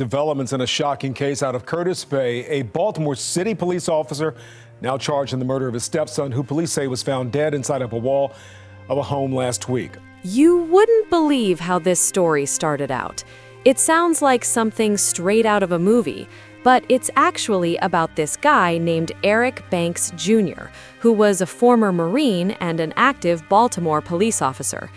Developments in a shocking case out of Curtis Bay. A Baltimore City police officer now charged in the murder of his stepson, who police say was found dead inside of a wall of a home last week. You wouldn't believe how this story started out. It sounds like something straight out of a movie, but it's actually about this guy named Eric Banks Jr., who was a former Marine and an active Baltimore police officer.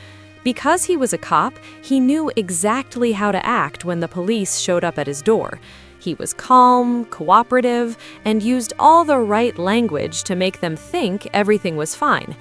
Because he was a cop, he knew exactly how to act when the police showed up at his door. He was calm, cooperative, and used all the right language to make them think everything was fine.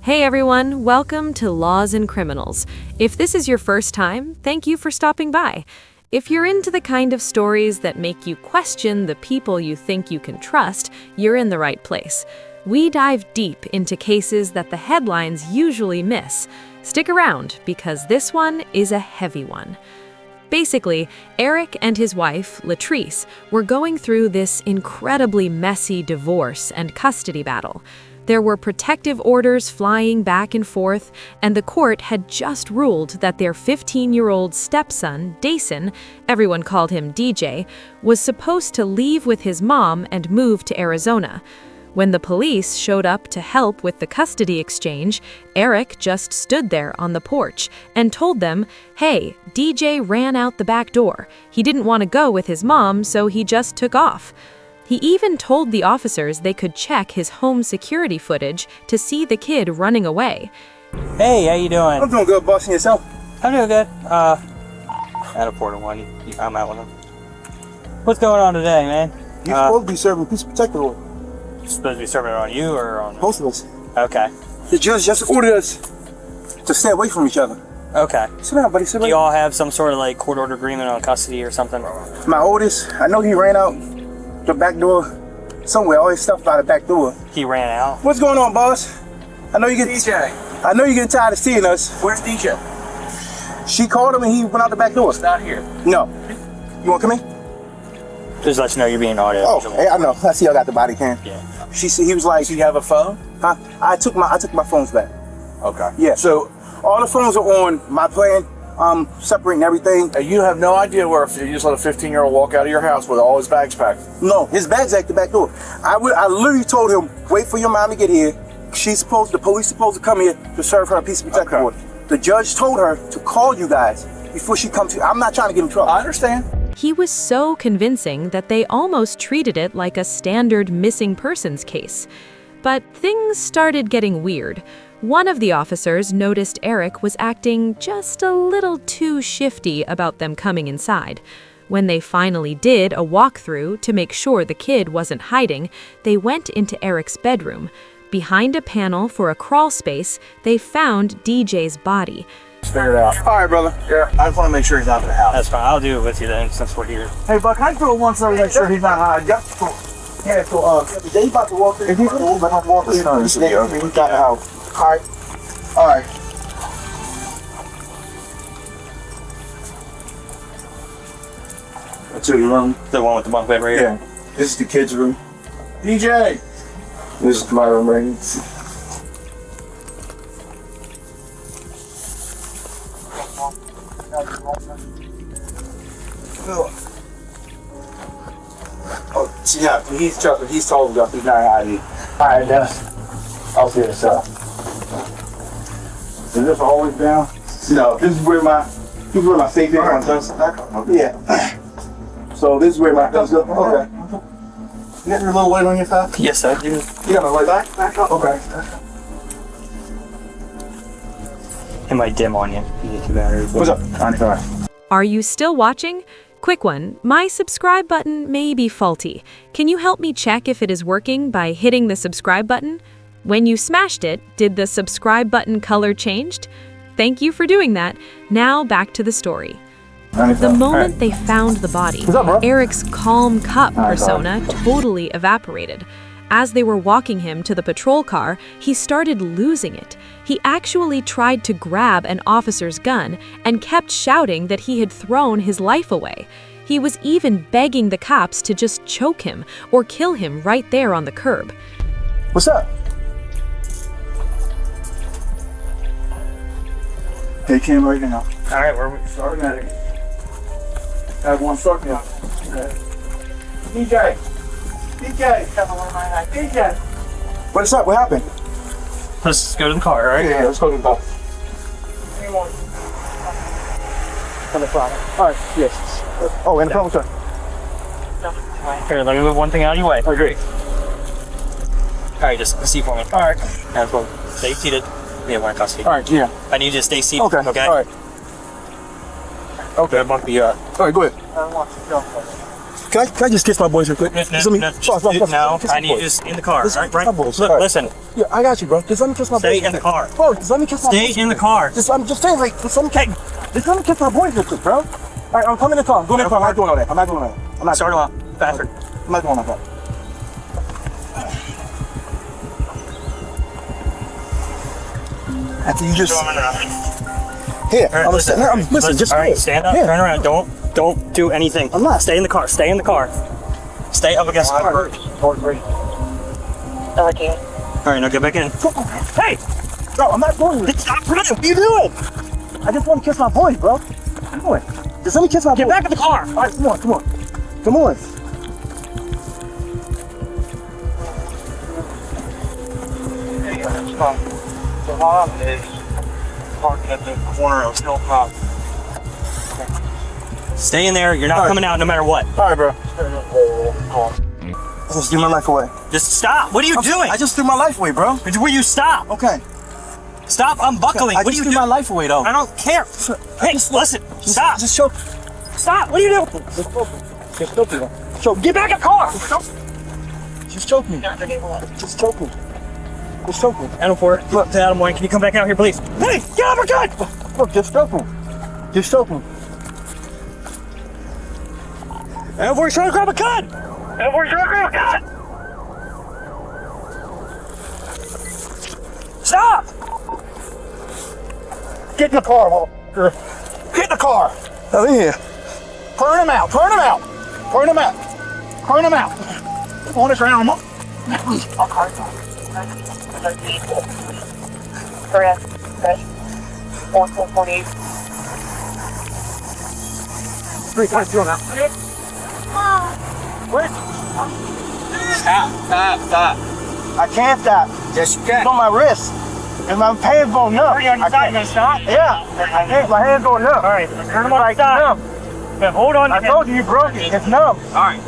Hey everyone, welcome to Laws and Criminals. If this is your first time, thank you for stopping by. If you're into the kind of stories that make you question the people you think you can trust, you're in the right place. We dive deep into cases that the headlines usually miss. Stick around, because this one is a heavy one. Basically, Eric and his wife, Latrice, were going through this incredibly messy divorce and custody battle. There were protective orders flying back and forth, and the court had just ruled that their 15-year-old stepson, Dason, everyone called him DJ, was supposed to leave with his mom and move to Arizona. When the police showed up to help with the custody exchange, Eric just stood there on the porch and told them, hey, DJ ran out the back door. He didn't want to go with his mom, so he just took off. He even told the officers they could check his home security footage to see the kid running away. Hey, how you doing? I'm doing good, boss. And yourself? I'm doing good. At a portal one. I'm out with him. What's going on today, man? You're supposed to be serving peace protective order. Supposed to be serving it on you or on Both of us. Okay. The judge just ordered us to stay away from each other. Okay. Sit down, buddy. Sit Do down. you all have some sort of like court order agreement on custody or something? My oldest, I know he ran out the back door somewhere. All his stuff out the back door. He ran out? What's going on, boss? I know you get DJ. I know you're getting tired of seeing us. Where's DJ? She called him and he went out the back door. He's not here. No. You want to come in? Just let you know you're being audio. Oh, hey, I know. I see y'all got the body cam. Yeah. She said he was like, Does he have a phone? huh? I took my phones back. Okay. Yeah. So all the phones are on my plan. Separating everything. You have no idea where if you just let a 15-year-old walk out of your house with all his bags packed. No, his bag's at the back door. I literally told him, wait for your mom to get here. The police supposed to come here to serve her a peace of protective order. The judge told her to call you guys before she comes here. I'm not trying to get in trouble. I understand. He was so convincing that they almost treated it like a standard missing persons case. But things started getting weird. One of the officers noticed Eric was acting just a little too shifty about them coming inside. When they finally did a walkthrough to make sure the kid wasn't hiding, they went into Eric's bedroom. Behind a panel for a crawl space, they found DJ's body. Figure it out. All right, brother. Yeah. I just want to make sure he's out of the house. That's fine. I'll do it with you then, since we're here. Hey, Buck, I throw it once over, make sure he's not hiding. Yeah, so they about to walk in. If he's cool, let him walk in. He's got the house. All right. All right. That's your room. The one with the bunk bed right here? Yeah. This is the kids' room. DJ. This is my room right here. Oh, yeah, he's told us he's not hiding. Alright, I'll see this up. Is this always down? No, this is where my safe is. Yeah. So this is where my guns go. Okay. You got your little light on your side? Yes, I do. You got my light back? Back up. Okay. It might dim on you. You need two batteries. What's up? 95. Are you still watching? Quick one, my subscribe button may be faulty. Can you help me check if it is working by hitting the subscribe button? When you smashed it, did the subscribe button color changed? Thank you for doing that. Now back to the story. 95. The moment they found the body, What's up, bro? Eric's calm cop persona totally evaporated. As they were walking him to the patrol car, he started losing it. He actually tried to grab an officer's gun and kept shouting that he had thrown his life away. He was even begging the cops to just choke him or kill him right there on the curb. What's up? They came right now. All right, we're Starting at it. I want to start now. DJ. What's up? What happened? Let's go to the car, all right? Yeah, let's go to the car. All right, yes. Oh, and the phone, sir. Here, let me move one thing out of your way. I agree. All right, just see for me. All right. As well. Stay seated. Yeah, we're in custody. All right, yeah. I need you to stay seated. Okay. Okay. All right. Okay. That might be All right, go ahead. Can I just kiss my boys real quick? No, Just let me- no, Sorry, sorry, sorry. Kiss I my need you boys. just in the car. Listen, All right, my boys. Look, All right. listen. Yeah, I got you, bro. Just let me kiss my boys. Stay in the car. Bro, just let me kiss my boys. Stay in the car. I'm just saying, like, just let me kiss my boys real quick, bro. All right, I'm coming in the car. Go in the car. I'm not doing all that. I'm not doing all that. I'm not. Start him up. Faster. I'm not doing all that. After you just here, All right, I'm listen. Just all right, here. stand up. Here. Turn around. Don't do anything. I'm not. Stay in the car. Stay in the car. Stay up against the car. All right, now get back in. Hey, bro, I'm not doing this. Stop running. What are you doing? I just want to kiss my boys, bro. Come on. Just let me kiss my boys. Get back in the car. All right, come on. Come on. The mom is parked at the corner of Hilltop. Stay in there. You're not coming out no matter what. All right, bro. I just threw my life away. Just stop. What are you doing? I just threw my life away, bro. Will you stop? Okay. Stop unbuckling. I What are just you threw doing? my life away, though. I don't care. Hey, listen. Stop. Just choke. Stop. What are you doing? Just choke me. Choke. Get back in the car. Just choke me. Just choke me. Just choke me. Adam 4. Look, Adam 1. Can you come back out here, please? Hey, get up, we're good. Look, just choke me. Just choke me. Adam 4 is trying to grab a gun. Adam 4 is trying to grab a gun. Stop. Get in the car, motherfucker. Get in the car. Now in here. Turn him out. Turn him out. Turn him out. Turn him out. On the ground. Correct. 4448. 3.2 now. Where? Stop. I can't stop. Yes, you It's can. on my wrist. And my hands going numb. Are you on your side? You gonna stop? Yeah. My hands going numb. All right, turn them on the side. Numb. Yeah, hold on. I told you broke it. It's numb. All right.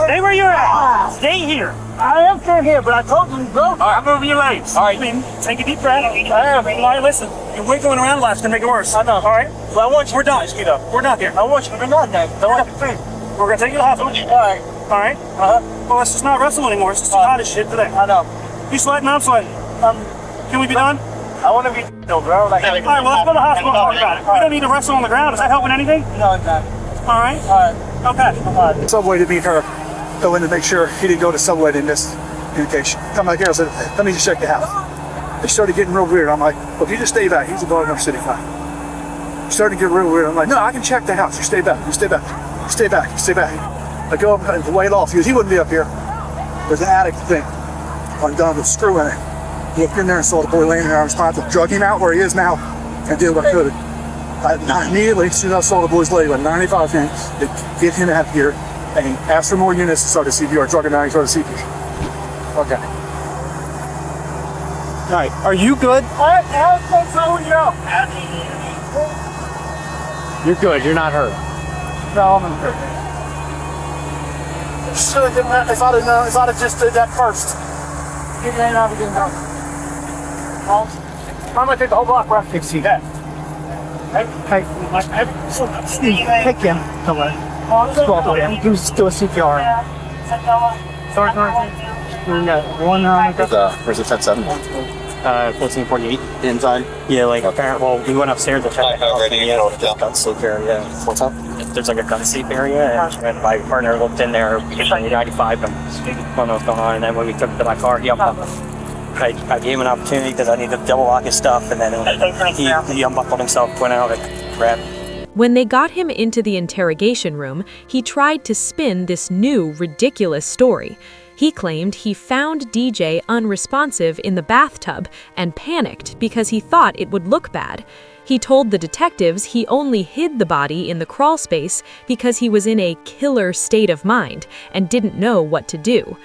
Stay where you're at. Stay here. I am staying here, but I told you broke. All right, I'm moving your legs. All right. Take a deep breath. I am. All right, listen. You're wiggling around left to make it worse. I know. All right. Well, I want you. We're done. We're done here. I want you to be not that. I want you to think. We're gonna take you to the hospital. All right. All right. Well, let's just not wrestle anymore. It's just too hot as shit today. I know. You sweating? I'm sweating. Can we be done? I want to be no, bro. Like, All right. Well, let's go to the hospital and talk about it. We don't need to wrestle on the ground. Is that helping anything? no, it's not. All right. All right. Okay. Subway to meet her. Go in to make sure he didn't go to Subway to miss communication. Come back here, I said, let me just check the house. It started getting real weird. I'm like, well, if you just stay back, he's a Baltimore City guy. It started to get real weird. I'm like, no, I can check the house. You stay back. You stay back. You stay back. You stay back. I go up and wait off. He goes, he wouldn't be up here. There's an attic thing. I'm done with a screw in it. Looked in there and saw the boy laying there. I was trying to drug him out where he is now and did what I could. I immediately, as soon as I saw the boys laying with 95 hands, to get him out here and ask for more units to start a CPR, drug him out and start a CPR. Okay. All right, are you good? You're good, you're not hurt. No, I'm hurt. Should have done that if I'd have known. If I'd have just did that first. Get your hand out and get him. I'm gonna take the whole block, bro. You see that? Hey, Steve, take him. Come on. Just go up with him. Do a CPR. Sorry. Where's the 10-7? 1448. Inside. Yeah, like, well, we went upstairs to check the house. Already, And, yeah. there's a gun safe area. What's up? There's like a gun safe area, and my partner looked in there, 95, and I don't know what's going on. And then when we took it to my car, he unbuckled. I gave him an opportunity because I needed to double lock his stuff, and then he unbuckled himself, went out, and grabbed. When they got him into the interrogation room, he tried to spin this new, ridiculous story. He claimed he found DJ unresponsive in the bathtub and panicked because he thought it would look bad. He told the detectives he only hid the body in the crawl space because he was in a killer state of mind and didn't know what to do.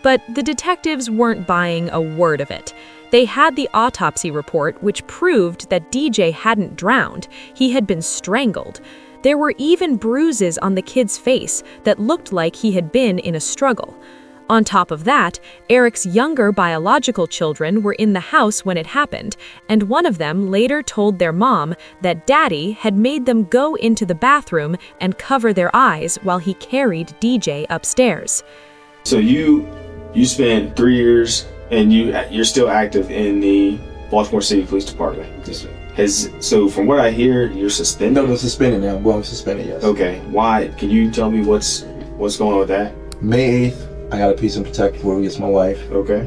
But the detectives weren't buying a word of it. They had the autopsy report, which proved that DJ hadn't drowned. He had been strangled. There were even bruises on the kid's face that looked like he had been in a struggle. On top of that, Eric's younger biological children were in the house when it happened, and one of them later told their mom that Daddy had made them go into the bathroom and cover their eyes while he carried DJ upstairs. So you spent 3 years and you're still active in the Baltimore City Police Department. So from what I hear, you're suspended? No, I'm suspended now. Well, I'm suspended, yes. Okay. Why? Can you tell me what's going on with that? May 8th, I got a piece of protective order against my wife. Okay.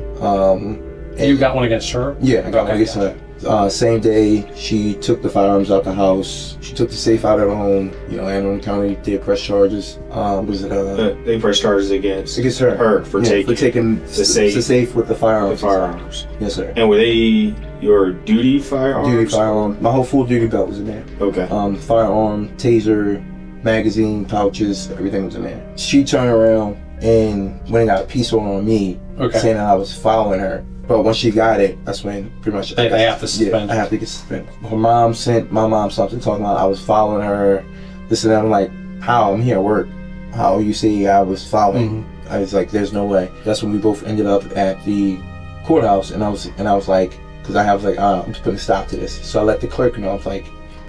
You got one against her? Yeah, I got one against her. Same day, she took the firearms out the house. She took the safe out of the home. Anne County did press charges. They press charges against her. Her for taking the safe with the firearms. Yes, sir. And were they your duty firearms? Duty firearm. My whole full duty belt was in there. Okay. Firearm, taser, magazine, pouches, everything was in there. She turned around and went and got a piece on me, saying that I was following her. But when she got it, that's when pretty much they have to suspend. Yeah, I have to get suspended. Her mom sent my mom something talking about I was following her, this and that. I'm like, how? I'm here at work. How you say I was following? I was like, there's no way. That's when we both ended up at the courthouse, and I was like, because I was like, I'm just putting a stop to this. So I let the clerk know. I was like,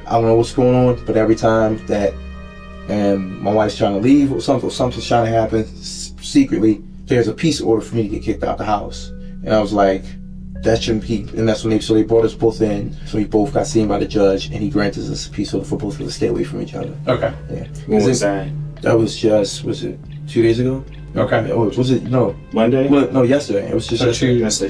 I don't know what's going on, but every time that my wife's trying to leave or something's trying to happen secretly, there's a peace order for me to get kicked out the house. And I was like, that shouldn't be. And that's when they brought us both in. So we both got seen by the judge, and he granted us a peace order for both of us to stay away from each other. Okay. Yeah. When was that? That was just, was it 2 days ago? Okay. Was it, no. Monday? Well, no, yesterday. It was just Tuesday,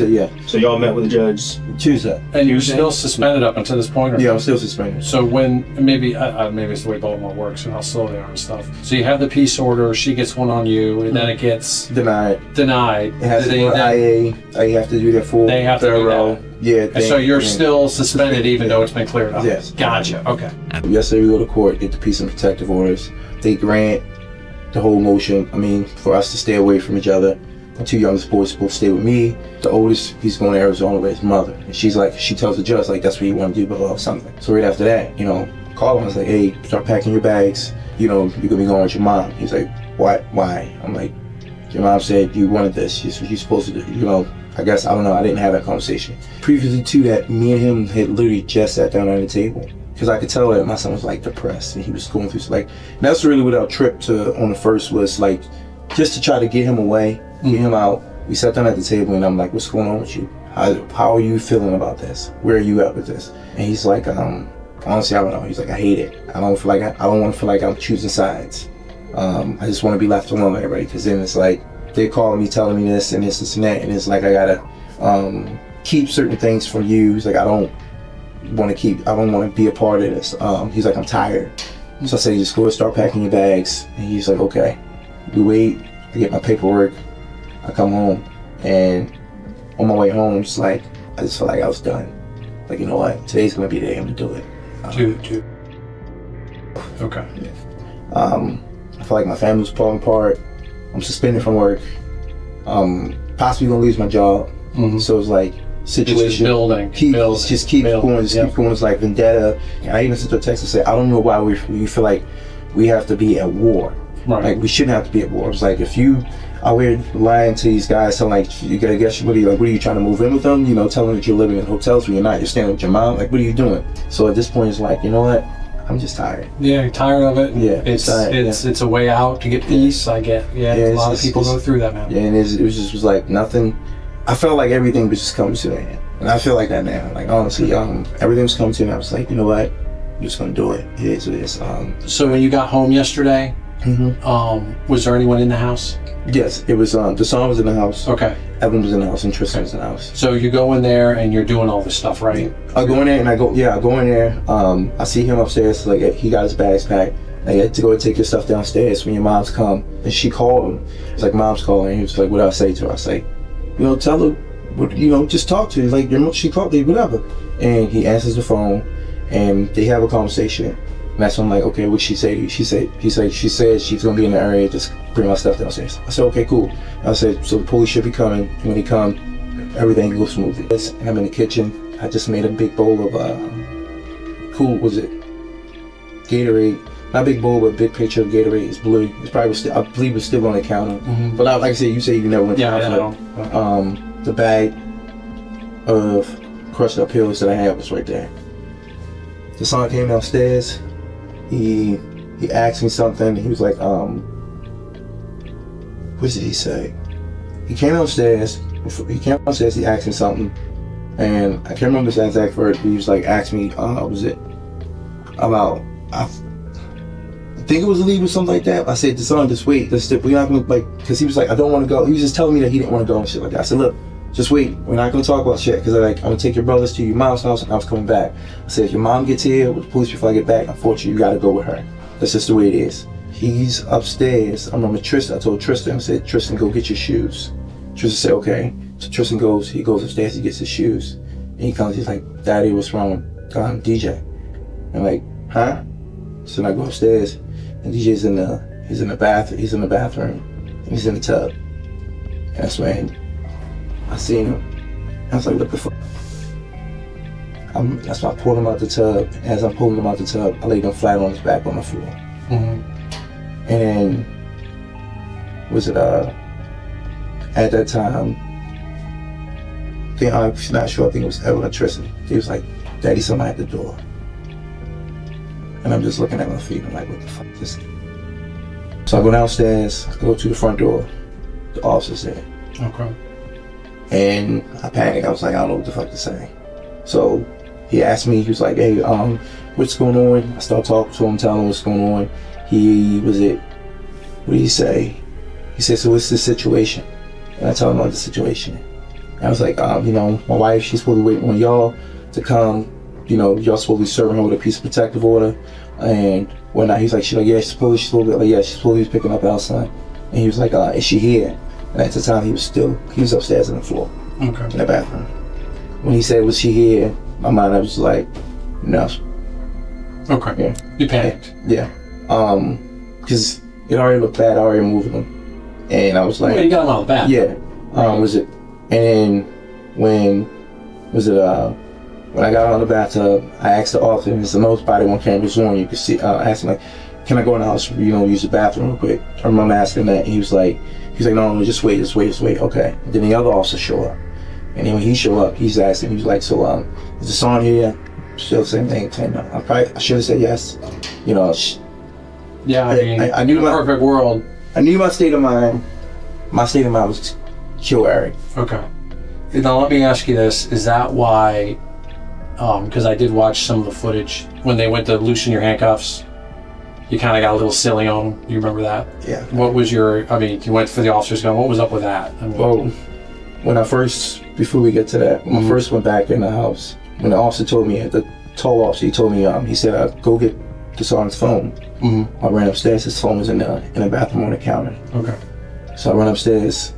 yeah. So y'all met with the judge? Tuesday. And you're still suspended up until this point? Yeah, I'm still suspended. So when, maybe it's the way Baltimore works and how slow they are and stuff. So you have the peace order, she gets one on you, and then it gets denied. It has to go to IA. I have to do that full they have to thorough. Yeah. And so you're still suspended even though it's been cleared up? Yes. Gotcha, okay. Yesterday we go to court, get the peace and protective orders. They grant the whole motion, for us to stay away from each other. The two youngest boys supposed to stay with me. The oldest, he's going to Arizona with his mother. And she tells the judge, that's what you want to do, blah, something. So right after that, call him. I was like, hey, start packing your bags. You're going to be going with your mom. He's like, what? Why? I'm like, your mom said you wanted this. You're supposed to do, I guess, I don't know. I didn't have that conversation. Previously to that, me and him had literally just sat down at the table. Because I could tell that my son was depressed and he was going through and that's really what our trip on the first was just to try to get him away, get him out. We sat down at the table and I'm like, what's going on with you? How are you feeling about this? Where are you at with this? And he's like, honestly, I don't know. He's like, I hate it. I don't want to feel like I'm choosing sides. I just want to be left alone with everybody, because then it's they're calling me, telling me this and this and that, and it's I gotta keep certain things from you. He's like, I don't want to be a part of this. He's like, I'm tired. So I say, just go and start packing your bags. And he's like, okay. We wait, I get my paperwork, I come home, and on my way home, I just felt like I was done. You know what, today's gonna be the day I'm gonna do it. Okay. Yeah. I feel like my family's falling apart. I'm suspended from work. Possibly gonna lose my job. So it's situation just building, keep going. It's like vendetta. And I even sent her a text and say, I don't know why we feel like we have to be at war. Right. We shouldn't have to be at war. It's if you out here lying to these guys, telling you gotta guess what are you trying to move in with them? Telling that you're living in hotels where you're not. You're staying with your mom. What are you doing? So at this point, it's you know what? I'm just tired. Yeah, you're tired of it. Yeah, it's a way out to get peace. I get. Yeah, a lot of people go through that, man. Yeah, and it was nothing. I felt like everything was just coming to an end. And I feel like that now. Honestly, everything was coming to an end. I was like, you know what? I'm just gonna do it. It is what it is. So when you got home yesterday, was there anyone in the house? Yes, it was. Deshaun was in the house. Okay. Evan was in the house, and Tristan was in the house. So you go in there and you're doing all this stuff, right? I go in there and I go in there. I see him upstairs. He got his bags packed. I had to go and take your stuff downstairs when your mom's come. And she called him. It's mom's calling. And he was like, what did I say to her? I say, tell her just talk to her. Like, she called me, whatever. And he answers the phone, and they have a conversation. And that's when I'm like, okay, what'd she say to you? She said she's gonna be in the area, just bring my stuff downstairs. I said, okay, cool. I said, so the police should be coming. And when they come, everything goes smoothly. And I'm in the kitchen. I just made a big bowl of, Gatorade. Not a big bowl, but a big picture of Gatorade. It's blue. It's probably still, I believe it's still on the counter. Mm-hmm. But like I said, you say you never went to the hospital. The bag of crushed up pills that I had was right there. The son came downstairs. He asked me something. He was like, what did he say? He came downstairs. He asked me something, and I can't remember his exact word. He was like, asked me, what was it? About, I think it was illegal or something like that. I said, the son, just wait. We're not gonna, because he was like, I don't want to go. He was just telling me that he didn't want to go and shit like that. I said, look, just wait. We're not gonna talk about shit, because I'm gonna take your brothers to your mom's house, and I was coming back. I said, if your mom gets here with the police before I get back, unfortunately, you gotta go with her. That's just the way it is. He's upstairs. I remember Tristan. I told Tristan, I said, Tristan, go get your shoes. Tristan said, okay. So Tristan goes upstairs, he gets his shoes. And he comes, he's like, Daddy, what's wrong? DJ. I'm like, huh? So I go upstairs, and DJ's in the bathroom, and he's in the tub. And that's when I seen him. I was like, what the fuck? That's why I pulled him out the tub. As I'm pulling him out the tub, I laid him flat on his back on the floor. Mm-hmm. And then, at that time, I'm not sure, I think it was Evelyn Tristan. He was like, Daddy, somebody at the door. And I'm just looking at my feet, I'm like, what the fuck is this? So I go downstairs, I go to the front door, the officer's there. Okay. And I panicked, I was like, I don't know what the fuck to say. So he asked me, he was like, hey, what's going on? I started talking to him, telling him what's going on. What did he say? He said, so what's the situation? And I told him about the situation. And I was like, my wife, she's supposed to wait on y'all to come. Y'all supposed to be serving her with a piece of protective order and whatnot. He's like, she's supposed to be picking up our son. And he was like, is she here? And at the time, he was upstairs on the floor, okay, in the bathroom. When he said, was she here? In my mind, I was like, no. Okay. Yeah. You panicked? Yeah. Because it already looked bad, I already moved him. And I was like, well, you got him out of the bath. Yeah. And then when I got out of the bathtub, I asked the officer, and there's no body on cameras on, you can see, I asked him, like, can I go in the house, use the bathroom real quick? I remember asking that, and he was like, no, just wait, okay. And then the other officer showed up. And then when he showed up, he's asking, he was like, so, is the son here? Still the same thing, I should have said yes. Yeah, I knew my perfect world. I knew my state of mind. My state of mind was to kill Eric. Okay. Now let me ask you this, is that why, because I did watch some of the footage, when they went to loosen your handcuffs, you kind of got a little silly on them. You remember that? Yeah. What was you went for the officer's gun, what was up with that? Well, before we get to that, when I first went back in the house, when the officer told me, the tall officer, he told me, he said, go get the sergeant's phone. Mm-hmm. I ran upstairs, his phone was in the bathroom on the counter. Okay. So I run upstairs,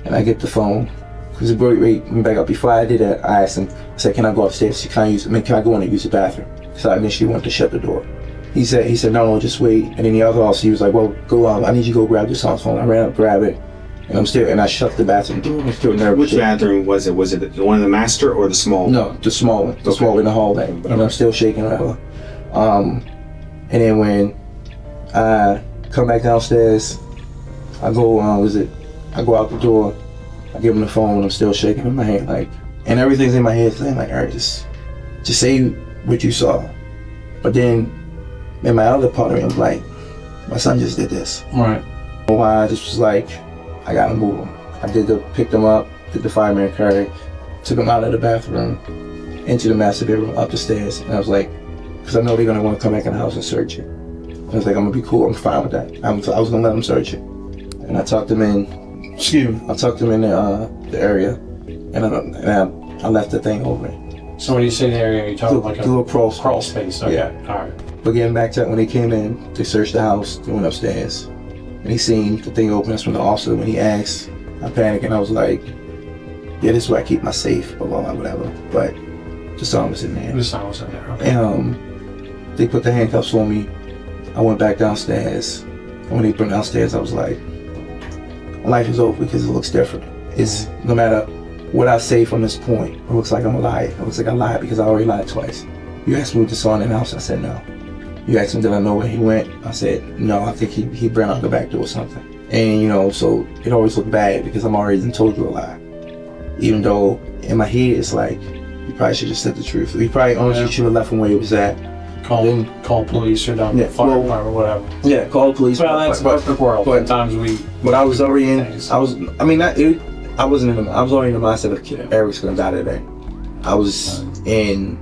and I get the phone. Because back up, before I did that, I asked him, I said, can I go upstairs? Can I go in and use the bathroom? So I initially wanted to shut the door. He said, no, just wait. And then the other officer, he was like, well, go I need you to go grab your son's phone. I ran up, grab it, and I shut the bathroom door. I'm still nervous. Which bathroom was it? Was it the one in the master or the small one? No, the small one. The small one in the hallway. And I'm still shaking her. And then when I come back downstairs, I go out the door, I give him the phone, and I'm still shaking in my hand, and everything's in my head saying, Eric, just say what you saw. But then, in my other part of me, I'm like, my son just did this. Right. Why I just was like, I gotta move him. Picked him up, did the fireman carry, took him out of the bathroom, into the master bedroom, up the stairs, and I was like, because I know they're gonna want to come back in the house and search it. I was like, I'm gonna be cool, I'm fine with that. I was gonna let them search it. And I tucked him in the area, and I left the thing open. So when you say the area, you're talking like a little crawl space. Okay. Yeah. All right. But getting back to when they came in, they searched the house, they went upstairs, and he seen the thing open. That's when the officer, when he asked, I panicked, and I was like, yeah, this is where I keep my safe, blah, blah, blah, whatever. But the son was in there. The son was in there. Okay. And they put the handcuffs on me. I went back downstairs. And when they put me downstairs, I was like, life is over because it looks different. It's no matter what I say from this point, it looks like I'm a liar. It looks like I lied because I already lied twice. You asked me what the son in the house, I said no. You asked me did I know where he went, I said no, I think he ran out the back door or something. And you know, so it always looked bad because I'm already told you a lie. Even though in my head it's like, you probably should have said the truth. You probably honestly should have left him where he was at. Call police or down fire department or whatever. Yeah, call the police. Well, that's the world. But sometimes but I was already in. I was already in the mindset of Eric's gonna die today. I was in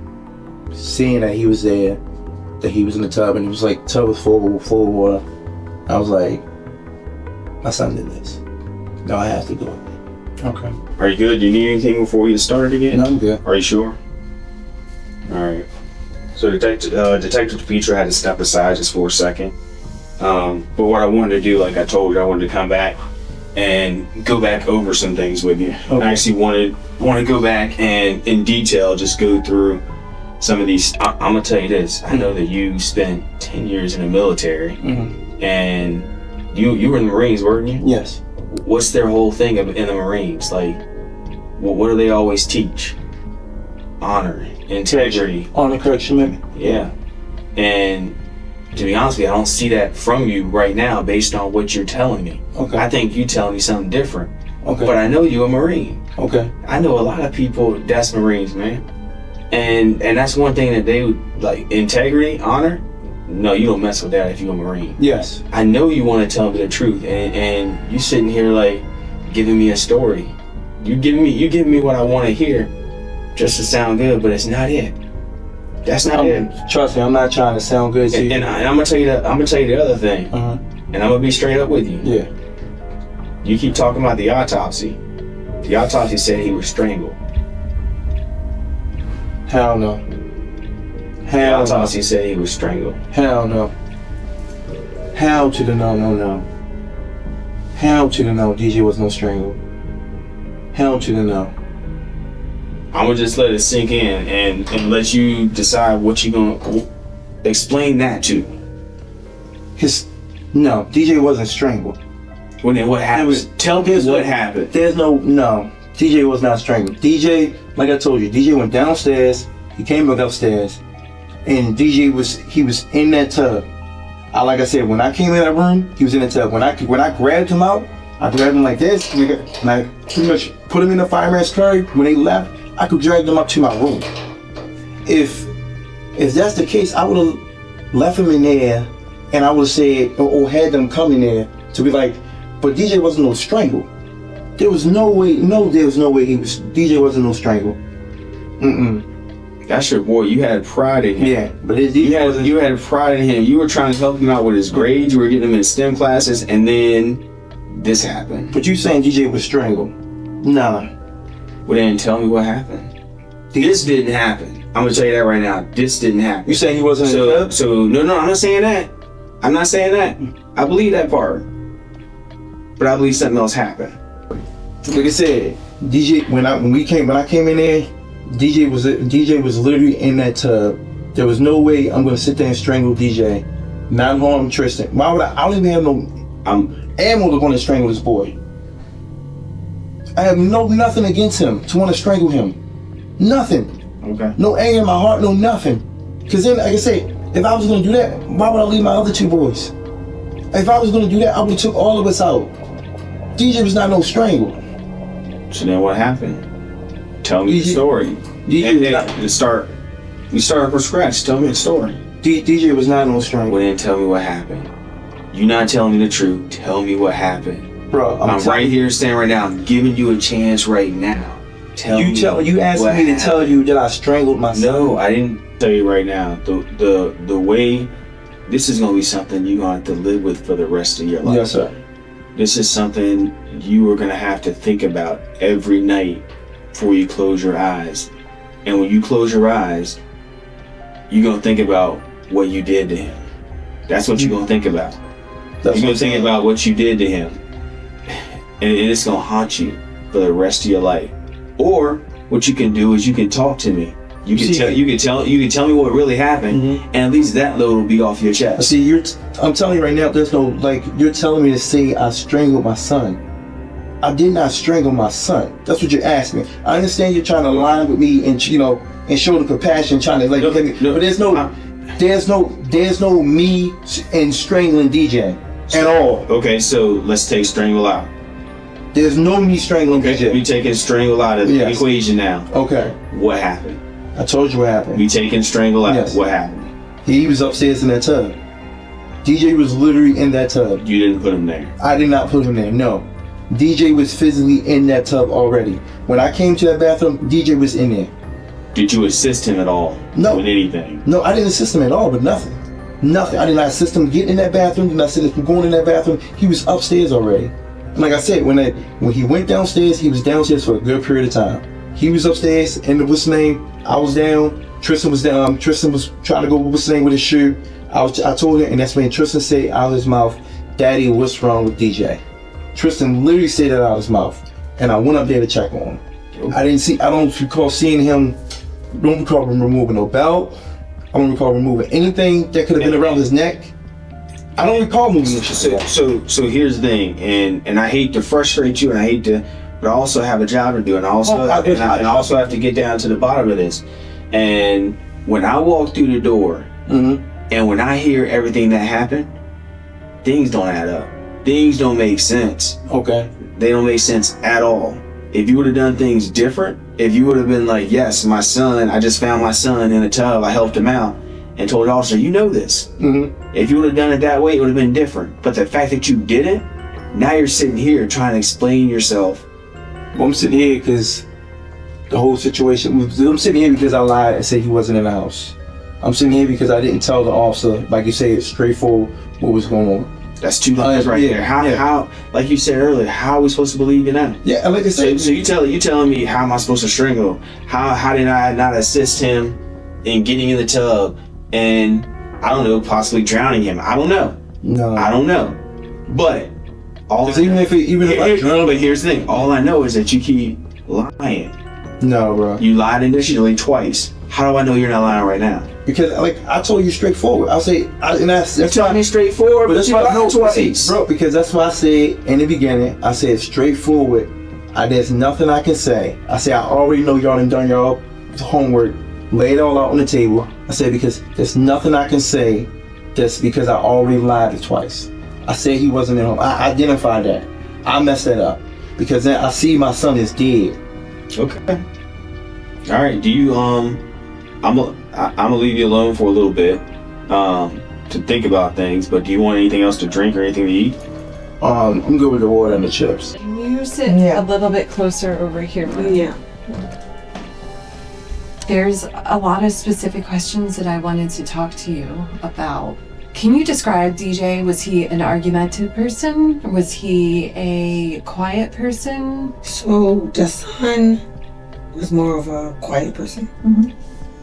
seeing that he was there, that he was in the tub, and it was like tub was full of water. I was like, my son did this. No, I have to do it. Okay. Are you good? Do you need anything before we get started again? No, I'm good. Are you sure? All right. So Detective DePietro had to step aside just for a second. But what I wanted to do, like I told you, I wanted to come back and go back over some things with you. Okay. I actually want to go back and in detail just go through some of these. I'm gonna tell you this. I know that you spent 10 years in the military, and you were in the Marines, weren't you? Yes. What's their whole thing in the Marines? Like, what do they always teach? Honor, integrity. Honor, courage, commitment. Yeah. And to be honest with you, I don't see that from you right now based on what you're telling me. Okay. I think you telling me something different. Okay. But I know you're a Marine. Okay. I know a lot of people that's Marines, man. And that's one thing that they would like, integrity, honor. No, you don't mess with that if you're a Marine. Yes. I know you want to tell me the truth, and you sitting here like giving me a story. You giving me what I want to hear, just to sound good, but it's not it. That's not it. Trust me, I'm not trying to sound good to you. And I'm gonna tell you the other thing. And I'm gonna be straight up with you. Yeah. You keep talking about the autopsy. The autopsy said he was strangled. Hell no. The autopsy said he was strangled. Hell no. Hell to the no. Hell to the no. DJ was no strangled. Hell to the no. I'm gonna just let it sink in and let you decide what you gonna explain that to. No, DJ wasn't strangled. Well, then what happened? Tell me what happened. There's no, DJ was not strangled. DJ, like I told you, DJ went downstairs, he came back upstairs, and DJ was in that tub. Like I said, when I came in that room, he was in the tub. When I grabbed him out, I grabbed him like this, and I pretty much put him in the fireman's carry. When they left, I could drag them up to my room. If that's the case, I would have left him in there, and I would have said, or had them come in there to be like, but DJ wasn't no strangle. There was no way DJ wasn't no strangle. That's your boy. You had pride in him. Yeah, but you had pride in him. You were trying to help him out with his grades. You were getting him in STEM classes, and then this happened. But you saying DJ was strangled? Nah. Well, then tell me what happened. This didn't happen. I'm gonna tell you that right now. This didn't happen. You saying he wasn't in the tub? So no, I'm not saying that. I'm not saying that. I believe that part, but I believe something else happened. Like I said, DJ when I came in there, DJ was literally in that tub. There was no way I'm gonna sit there and strangle DJ, not harm Tristan. Why would I? I don't even have no ammo to want to strangle this boy. I have nothing against him to want to strangle him. Nothing. Okay. No anger in my heart, no nothing. Cause then, like I said, if I was gonna do that, why would I leave my other two boys? If I was gonna do that, I would've took all of us out. DJ was not no strangle. So then what happened? Tell me the story. We start from scratch. Tell me the story. DJ was not no strangle. Well, then tell me what happened. You're not telling me the truth. Tell me what happened. Bro, I'm right here standing right now. I'm giving you a chance right now. You asked me to tell you that I strangled myself. No, I didn't tell you right now. The way this is gonna be something you're gonna have to live with for the rest of your life. Yes, sir. This is something you are gonna have to think about every night before you close your eyes. And when you close your eyes, you're gonna think about what you did to him. That's what you're gonna think about. You're gonna think about what you did to him. And it's gonna haunt you for the rest of your life. Or what you can do is you can talk to me. You can tell me what really happened, and at least that load will be off your chest. See, I'm telling you right now, there's no, like, you're telling me to say I strangled my son. I did not strangle my son. That's what you're asking me. I understand you're trying to lie with me and, you know, and show the compassion, trying to, like, but there's no me and strangling DJ at all. Okay, so let's take strangle out. There's no me strangling DJ. We taking strangle out of the equation now. Okay. What happened? I told you what happened. We taking strangle out. Yes. What happened? He was upstairs in that tub. DJ was literally in that tub. You didn't put him there. I did not put him there, no. DJ was physically in that tub already. When I came to that bathroom, DJ was in there. Did you assist him at all? No. With anything? No, I didn't assist him at all, but nothing. Nothing. I did not assist him getting in that bathroom. Did not assist him going in that bathroom. He was upstairs already. And like I said, when he went downstairs, he was downstairs for a good period of time. He was upstairs, and what's his name? I was down. Tristan was down. Tristan was trying to go what's his name with his shoe. I told him, and that's when Tristan said out of his mouth, "Daddy, what's wrong with DJ?" Tristan literally said that out of his mouth, and I went up there to check on him. I don't recall seeing him. Don't recall him removing no belt. I don't recall removing anything that could have been around his neck. I don't recall moving this shit. So here's the thing, and I hate to frustrate you, and but I also have a job to do, and I also have to get down to the bottom of this. And when I walk through the door, and when I hear everything that happened, things don't add up. Things don't make sense. Okay. They don't make sense at all. If you would have done things different, if you would have been like, yes, my son, I just found my son in a tub, I helped him out, and told the officer, you know this. If you would have done it that way, it would have been different. But the fact that you didn't, now you're sitting here trying to explain yourself. Well, I'm sitting here because the whole situation, I'm sitting here because I lied and said he wasn't in the house. I'm sitting here because I didn't tell the officer, like you said, straightforward what was going on. That's two lies right there. How, like you said earlier, how are we supposed to believe you now? Yeah, like I said. So you telling me how am I supposed to strangle? How did I not assist him in getting in the tub and, I don't know, possibly drowning him? I don't know. No. I don't know. But but here's the thing. All I know is that you keep lying. No, bro. You lied initially twice. How do I know you're not lying right now? Because, like, I told you straightforward. I'll say, you're telling me straightforward, but you lied twice. Bro, because that's why I said in the beginning, I said straightforward. There's nothing I can say. I said, I already know y'all done y'all homework, laid it all out on the table. I said, because there's nothing I can say just because I already lied twice. I said he wasn't at home. I identified that. I messed that up. Because then I see my son is dead. Okay. All right. Do you, I'm gonna leave you alone for a little bit to think about things, but do you want anything else to drink or anything to eat? I'm good with the water and the chips. Can you sit a little bit closer over here, please? Yeah. There's a lot of specific questions that I wanted to talk to you about. Can you describe DJ? Was he an argumentative person? Was he a quiet person? So the son was more of a quiet person.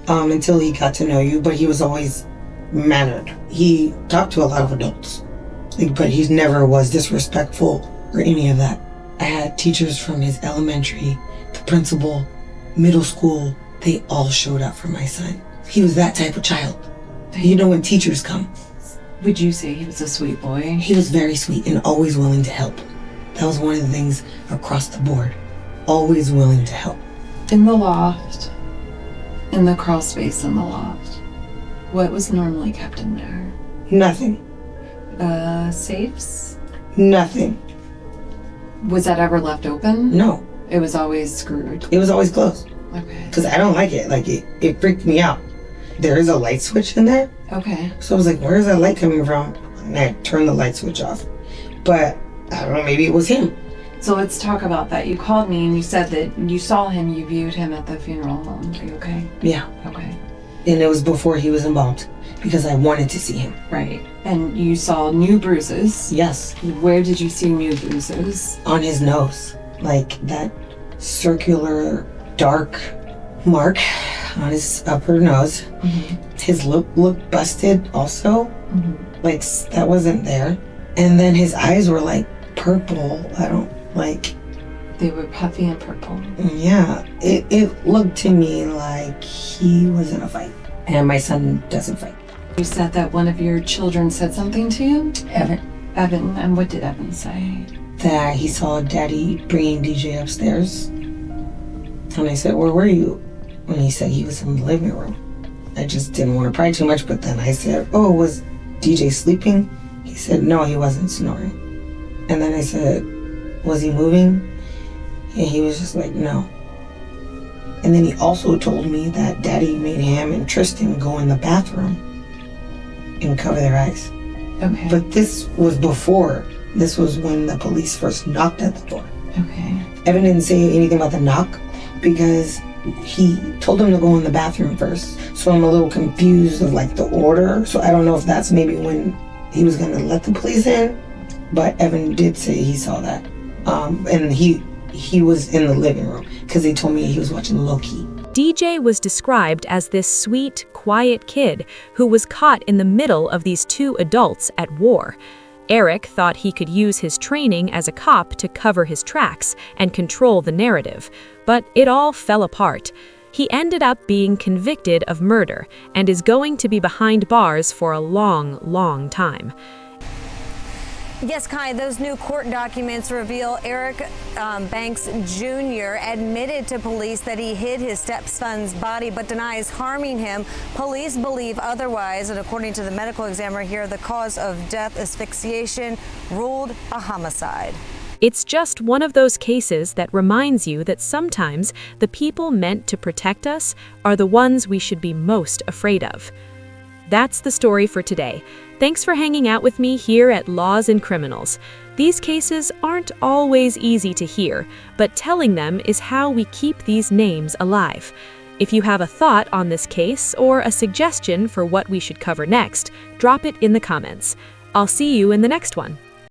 Until he got to know you, but he was always mannered. He talked to a lot of adults, but he never was disrespectful or any of that. I had teachers from his elementary, the principal, middle school, they all showed up for my son. He was that type of child. You know when teachers come. Would you say he was a sweet boy? He was very sweet and always willing to help. That was one of the things across the board. Always willing to help. In the loft, in the crawl space in the loft, what was normally kept in there? Nothing. Safes? Nothing. Was that ever left open? No. It was always screwed? It was always closed. Okay. Because I don't like it. Like, it freaked me out. There is a light switch in there. Okay. So I was like, where's that light coming from? And I turned the light switch off. But, I don't know, maybe it was him. So let's talk about that. You called me and you said that you saw him, you viewed him at the funeral home. Are you okay? Yeah. Okay. And it was before he was embalmed. Because I wanted to see him. Right. And you saw new bruises. Yes. Where did you see new bruises? On his nose. Like that circular, dark mark on his upper nose. His lip looked busted also. Like that wasn't there. And then his eyes were like purple. They were puffy and purple. Yeah, it looked to me like he was in a fight. And my son doesn't fight. You said that one of your children said something to you? Evan. Evan, and what did Evan say? That he saw Daddy bringing DJ upstairs. And I said, where were you? And he said he was in the living room. I just didn't want to pry too much, but then I said, oh, was DJ sleeping? He said, no, he wasn't snoring. And then I said, was he moving? And he was just like, no. And then he also told me that Daddy made him and Tristan go in the bathroom and cover their eyes. Okay. But this was before. This was when the police first knocked at the door. Okay. Evan didn't say anything about the knock because he told him to go in the bathroom first. So I'm a little confused of like the order. So I don't know if that's maybe when he was going to let the police in. But Evan did say he saw that. And he was in the living room because he told me he was watching Loki. DJ was described as this sweet, quiet kid who was caught in the middle of these two adults at war. Eric thought he could use his training as a cop to cover his tracks and control the narrative, but it all fell apart. He ended up being convicted of murder and is going to be behind bars for a long, long time. Yes, Kai, those new court documents reveal Eric Banks Jr. admitted to police that he hid his stepson's body but denies harming him. Police believe otherwise, and according to the medical examiner here, the cause of death, asphyxiation, ruled a homicide. It's just one of those cases that reminds you that sometimes the people meant to protect us are the ones we should be most afraid of. That's the story for today. Thanks for hanging out with me here at Laws and Criminals. These cases aren't always easy to hear, but telling them is how we keep these names alive. If you have a thought on this case or a suggestion for what we should cover next, drop it in the comments. I'll see you in the next one.